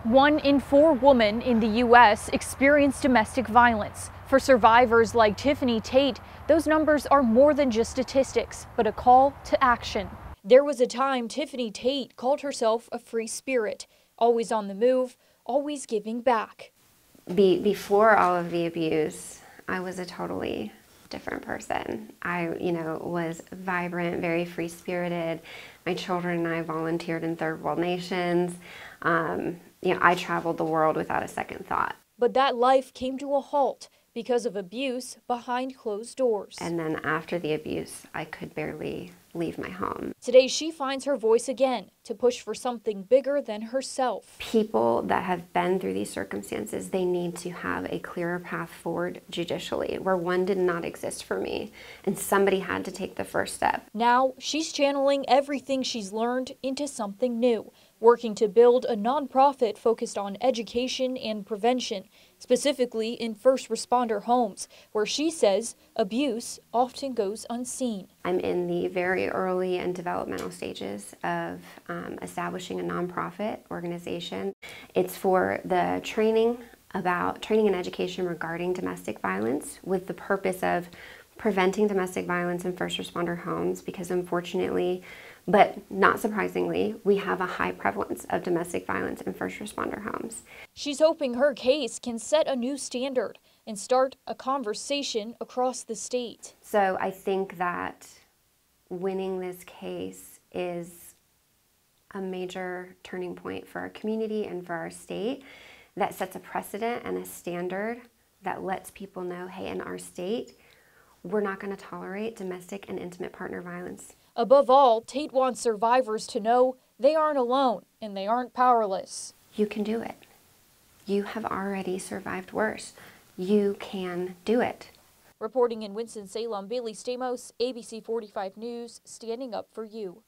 1 in 4 women in the U.S. experience domestic violence. For survivors like Tiffany Taitt, those numbers are more than just statistics, but a call to action. There was a time Tiffany Taitt called herself a free spirit, always on the move, always giving back. Before all of the abuse, I was a totally different person. I, was vibrant, very free-spirited. My children and I volunteered in third world nations. I traveled the world without a second thought. But that life came to a halt because of abuse behind closed doors. And then after the abuse, I could barely leave my home. Today, she finds her voice again to push for something bigger than herself. People that have been through these circumstances, they need to have a clearer path forward judicially, where one did not exist for me, and somebody had to take the first step. Now, she's channeling everything she's learned into something new, working to build a nonprofit focused on education and prevention, specifically in first responder homes, where she says abuse often goes unseen. I'm in the very early and developmental stages of establishing a nonprofit organization. It's for the training and education regarding domestic violence, with the purpose of preventing domestic violence in first responder homes, because unfortunately, but not surprisingly, we have a high prevalence of domestic violence in first responder homes. She's hoping her case can set a new standard and start a conversation across the state. So I think that winning this case is a major turning point for our community and for our state that sets a precedent and a standard that lets people know, hey, in our state, we're not going to tolerate domestic and intimate partner violence. Above all, Taitt wants survivors to know they aren't alone and they aren't powerless. You can do it. You have already survived worse. You can do it. Reporting in Winston-Salem, Bailey Stamos, ABC 45 News, standing up for you.